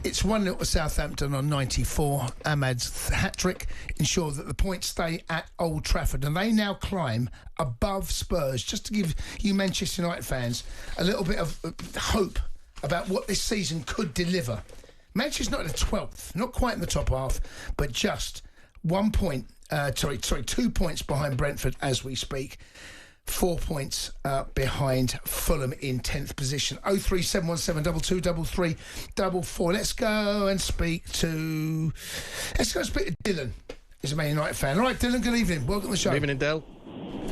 It's 1-0 to Southampton on 94. Ahmad's hat-trick ensured that the points stay at Old Trafford, and they now climb above Spurs. Just to give you Manchester United fans a little bit of hope about what this season could deliver. Manchester's not in the 12th, not quite in the top half, but just 2 points behind Brentford as we speak. 4 points behind Fulham in 10th position. 03717 223344. Let's go and speak to Dylan. He's a Man United fan. All right, Dylan, good evening. Welcome to the show. Good evening, Dale.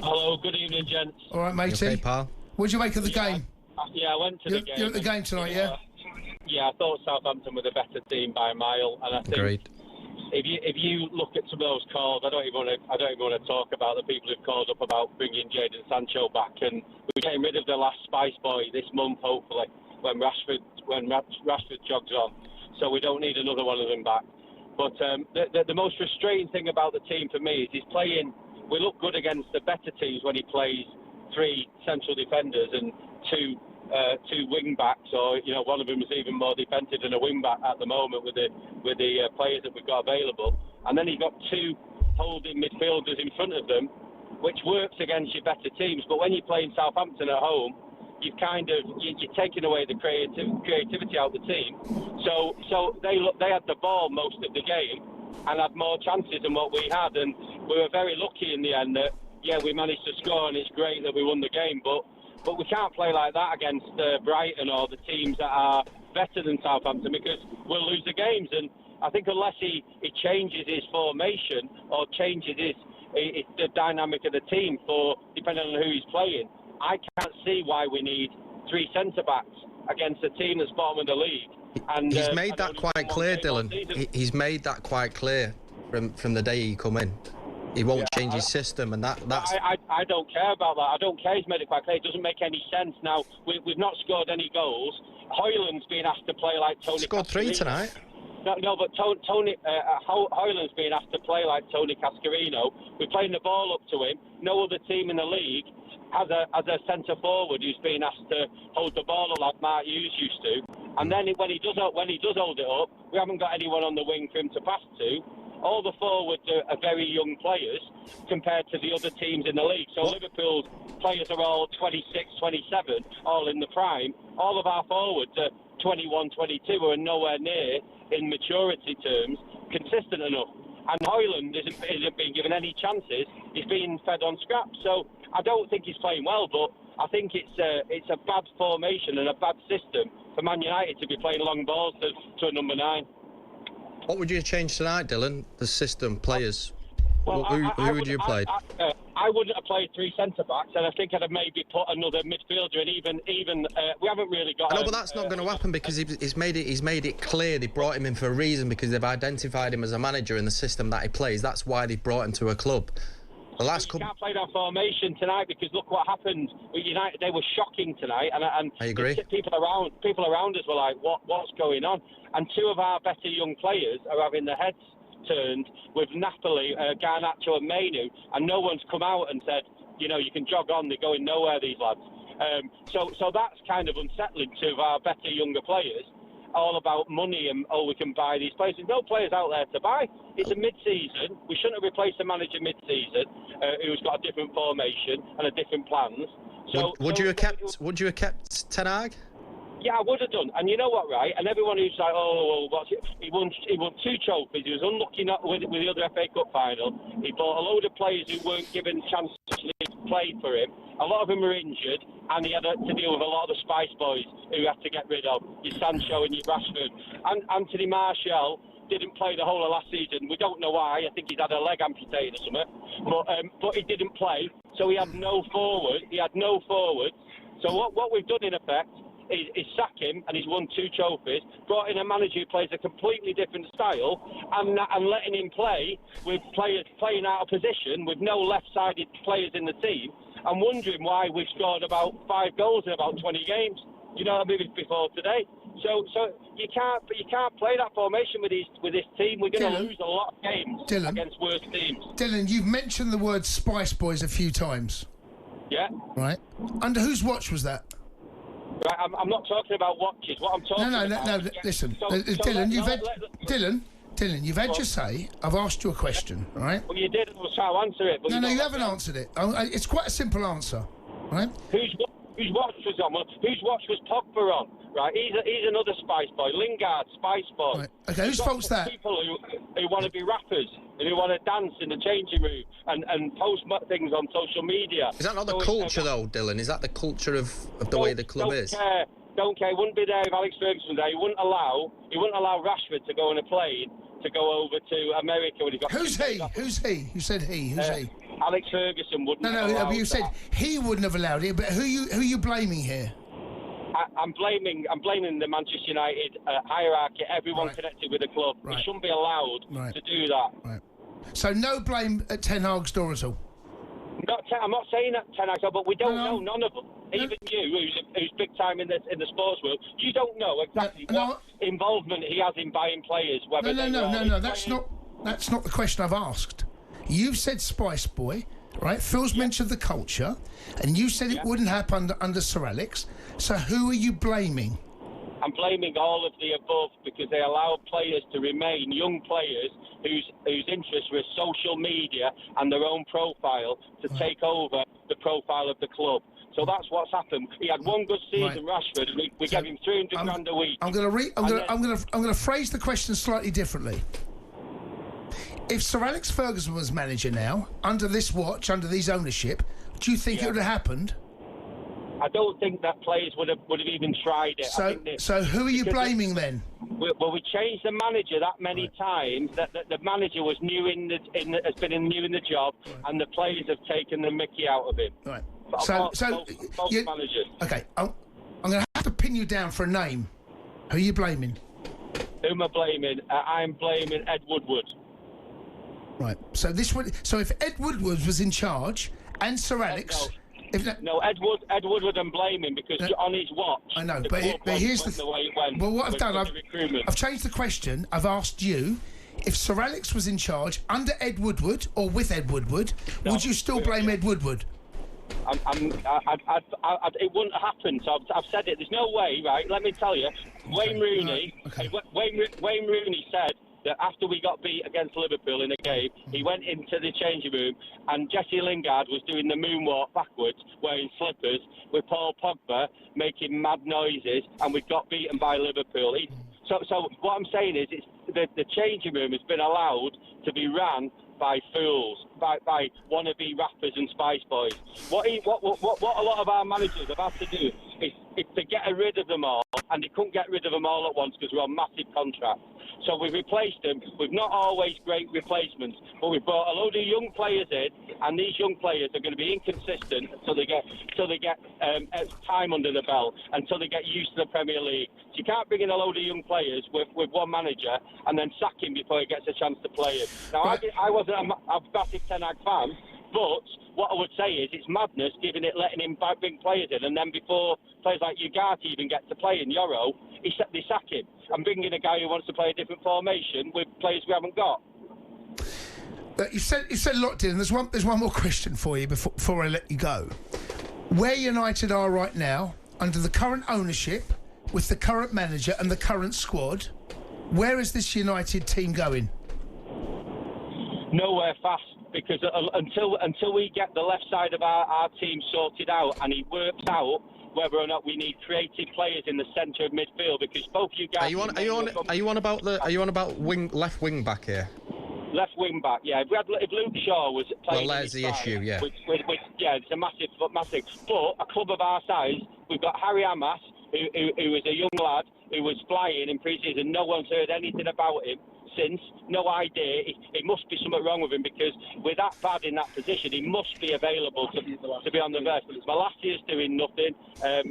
Hello, good evening, gents. All right, matey. Okay, pal. What did you make of the game? Yeah, I went to the game. You're at the game tonight, yeah? Yeah, I thought Southampton were the better team by a mile, and I think Agreed. if you look at some of those calls, I don't even want to talk about the people who've called up about bringing Jadon Sancho back, and we're getting rid of the last Spice Boy this month, hopefully, when Rashford jogs on. So we don't need another one of them back. But the most frustrating thing about the team for me is he's playing. We look good against the better teams when he plays 3 central defenders and two wing backs, or one of them is even more defensive than a wing back at the moment with the players that we've got available. And then he's got 2 holding midfielders in front of them, which works against your better teams. But when you're playing Southampton at home, you're taking away the creativity out of the team. So they had the ball most of the game and had more chances than what we had, and we were very lucky in the end that we managed to score, and it's great that we won the game, but we can't play like that against Brighton or the teams that are better than Southampton, because we'll lose the games. And I think unless he changes his formation or changes the dynamic of the team depending on who he's playing, I can't see why we need 3 centre-backs against a team that's bottom of the league. And he's made that quite clear, Dylan. He's made that quite clear from the day he come in. He won't change his system, and that's... I don't care about that. I don't care. He's made it quite clear. It doesn't make any sense. Now, we've not scored any goals. Hoyland's been asked to play like Tony Scored 3 tonight. No, but Hoyland's been asked to play like Tony Cascarino. We're playing the ball up to him. No other team in the league has a centre-forward who's been asked to hold the ball up like Mark Hughes used to. And then when he does hold it up, we haven't got anyone on the wing for him to pass to. All the forwards are very young players compared to the other teams in the league. So Liverpool's players are all 26, 27, all in the prime. All of our forwards are 21, 22, who are nowhere near, in maturity terms, consistent enough. And Hoyland isn't being given any chances. He's being fed on scraps. So I don't think he's playing well, but I think it's a bad formation and a bad system for Man United to be playing long balls to a number 9. What would you change tonight, Dylan? The system, players. Well, who would you have played? I wouldn't have played 3 centre-backs, and I think I'd have maybe put another midfielder, and even we haven't really got... No, but that's not going to happen, because he's made it clear they brought him in for a reason, because they've identified him as a manager in the system that he plays. That's why they brought him to a club. You can't play that formation tonight, because look what happened with United. They were shocking tonight, and I agree. People around us were like, what's going on? And 2 of our better young players are having their heads turned with Napoli, Garnacho and Mainu, and no one's come out and said, you can jog on, they're going nowhere, these lads. So that's kind of unsettling to our better younger players, all about money and, we can buy these players. There's no players out there to buy. It's a mid-season. We shouldn't have replaced the manager mid-season who's got a different formation and a different plans. So Would you have kept Ten Hag? Yeah, I would have done. And you know what, right? And everyone who's like, he won 2 trophies. He was unlucky not with the other FA Cup final. He bought a load of players who weren't given chances to play for him. A lot of them were injured, and he had to deal with a lot of the Spice Boys who he had to get rid of. Your Sancho and your Rashford. And Anthony Martial didn't play the whole of last season. We don't know why. I think he's had a leg amputated or something. But he didn't play, so he had no forward. So what we've done, in effect, is sack him, and he's won 2 trophies, brought in a manager who plays a completely different style, and letting him play with players playing out of position, with no left-sided players in the team, and wondering why we've scored about 5 goals in about 20 games. You know what I mean? Before today. So you can't play that formation with this team. We're going to lose a lot of games against worse teams. Dylan, you've mentioned the word Spice Boys a few times. Yeah. Right. Under whose watch was that? Right, I'm not talking about watches. What I'm talking about... No, listen. Dylan, Dylan, you've had your say. I've asked you a question, all right? Well, you did. I was trying to answer it. But No, you haven't answered it. It's quite a simple answer, right? Whose watch was on? Well, whose watch was Pogba on? Right, he's another Spice Boy. Lingard, Spice Boy. Right. Okay, whose fault's that? People who want to be rappers and who want to dance in the changing room and post things on social media. Is that not the culture, though, Dylan? Is that the culture of the way the club is? Don't care. He wouldn't be there if Alex Ferguson was there. He wouldn't allow Rashford to go on a plane to go over to America when he got... Who's he? You said he. Who's he? Alex Ferguson wouldn't allow but you said he wouldn't have allowed it, but who are you blaming here? I'm blaming the Manchester United hierarchy, everyone connected with the club. Right. He shouldn't be allowed to do that. Right. So no blame at Ten Hag's door at all? I'm not saying that Ten Hag's door, but we don't know, none of them. Even you, who's big time in the sports world, you don't know exactly what involvement he has in buying players. No, that's not the question I've asked. You've said Spice Boy, right? Phil's mentioned the culture, and you said it wouldn't happen under Sir Alex. So who are you blaming? I'm blaming all of the above because they allow players to remain, young players whose interests were social media and their own profile to take over the profile of the club. So that's what's happened. He had one good season, Rashford, and we gave him 300 grand a week. I'm going to phrase the question slightly differently. If Sir Alex Ferguson was manager now, under this watch, under these ownership, do you think it would have happened? I don't think that players would have even tried it. So who are you blaming then? Well, we changed the manager that many times that the manager was new has been new in the job, and the players have taken the mickey out of him. Right. Both managers. Okay, I'm going to have to pin you down for a name. Who are you blaming? Who am I blaming? I'm blaming Ed Woodward. Right. So if Ed Woodward was in charge and Sir Alex. Ed Woodward I'm blaming because on his watch. I know, but here's the way it went. Well, what I've done, I've changed the question. I've asked you if Sir Alex was in charge under Ed Woodward or with Ed Woodward, would you still blame Ed Woodward? It wouldn't happen. So I've said it. There's no way, right? Let me tell you. Wayne Rooney. Wayne Rooney said that after we got beat against Liverpool in a game, he went into the changing room and Jesse Lingard was doing the moonwalk backwards, wearing slippers, with Paul Pogba making mad noises, and we got beaten by Liverpool. So what I'm saying is, the changing room has been allowed to be ran by fools, by wannabe rappers and Spice Boys. What a lot of our managers have had to do is to get rid of them all, and they couldn't get rid of them all at once because we're on massive contracts. So we've replaced them with not always great replacements, but we've brought a load of young players in, and these young players are going to be inconsistent until they get time under the belt, until they get used to the Premier League. So you can't bring in a load of young players with one manager and then sack him before he gets a chance to play him. Now, I wasn't a massive Ten Hag fan, but what I would say is it's madness letting him bring players in, and then before players like Ugarte even get to play in Euro, they sack him and bring in a guy who wants to play a different formation with players we haven't got. You said a lot, Dylan. There's one more question for you before I let you go. Where United are right now, under the current ownership, with the current manager and the current squad, where is this United team going? Nowhere fast, because until we get the left side of our team sorted out and it works out whether or not we need creative players in the centre of midfield, because both you guys... Are you on about left wing back here? Left wing back, yeah. If Luke Shaw was playing... Well, there's the issue, yeah. It's a massive... But a club of our size, we've got Harry Amas, who was a young lad, who was flying in pre-season. No one's heard anything about him since. No idea. It must be something wrong with him, because we're that bad in that position. He must be available to be on the verse. Malacia's doing nothing.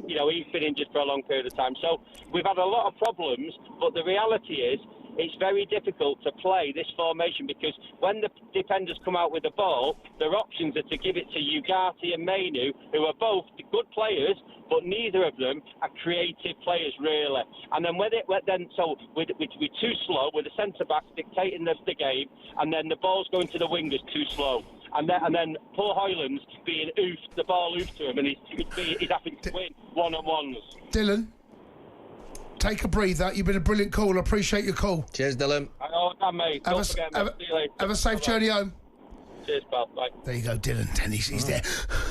He's been injured for a long period of time. So we've had a lot of problems, but the reality is it's very difficult to play this formation, because when the defenders come out with the ball, their options are to give it to Ugarte and Mainu, who are both good players, but neither of them are creative players, really. And then we're too slow, with the centre-backs dictating the game, and then the ball's going to the wingers too slow. And then poor Hoyland's being oofed, the ball oofed to him, and he's having to win one-on-ones. Dylan, take a breather. You've been a brilliant call. I appreciate your call. Cheers, Dylan. Mate. Don't forget, mate. See you later. Have a safe journey home. Cheers, pal. Bye. There you go, Dylan. He's there.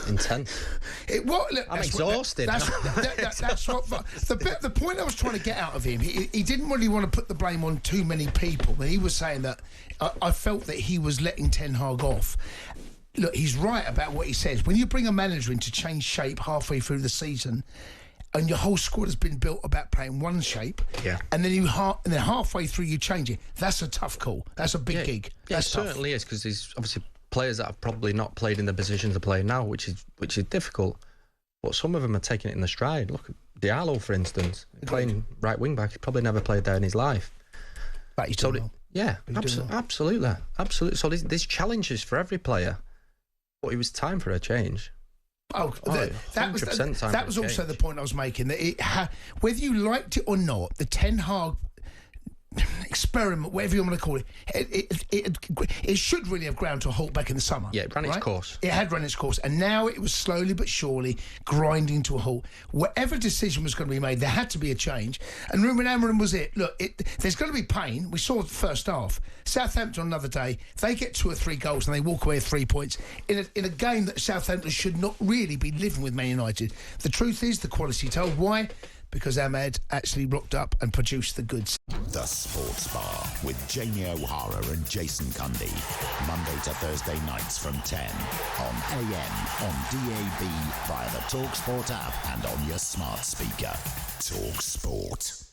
Intense. I'm exhausted. That's what. The point I was trying to get out of him, he didn't really want to put the blame on too many people, but he was saying that I felt that he was letting Ten Hag off. Look, he's right about what he says. When you bring a manager in to change shape halfway through the season, and your whole squad has been built about playing one shape, and then halfway through you change it, that's a tough call. That's a big gig. Yeah, that's it certainly is, because there's obviously players that have probably not played in the positions they're playing now, which is difficult. But some of them are taking it in the stride. Look at Diallo, for instance, playing right wing back. He's probably never played there in his life. But he's doing well. Yeah, absolutely. So there's challenges for every player, but it was time for a change. That was also the point I was making. That whether you liked it or not, the Ten Hag experiment, whatever you want to call it, it should really have ground to a halt back in the summer. Yeah, it ran its course. It had run its course, and now it was slowly but surely grinding to a halt. Whatever decision was going to be made, there had to be a change, and Ruben Amorim was it. Look, there's going to be pain. We saw the first half. Southampton another day, they get 2 or 3 goals and they walk away with 3 points in a game that Southampton should not really be living with Man United. The truth is, the quality told. Why? Because Ahmed actually rocked up and produced the goods. The Sports Bar with Jamie O'Hara and Jason Cundy. Monday to Thursday nights from 10 on AM, on DAB, via the talkSPORT app and on your smart speaker. talkSPORT.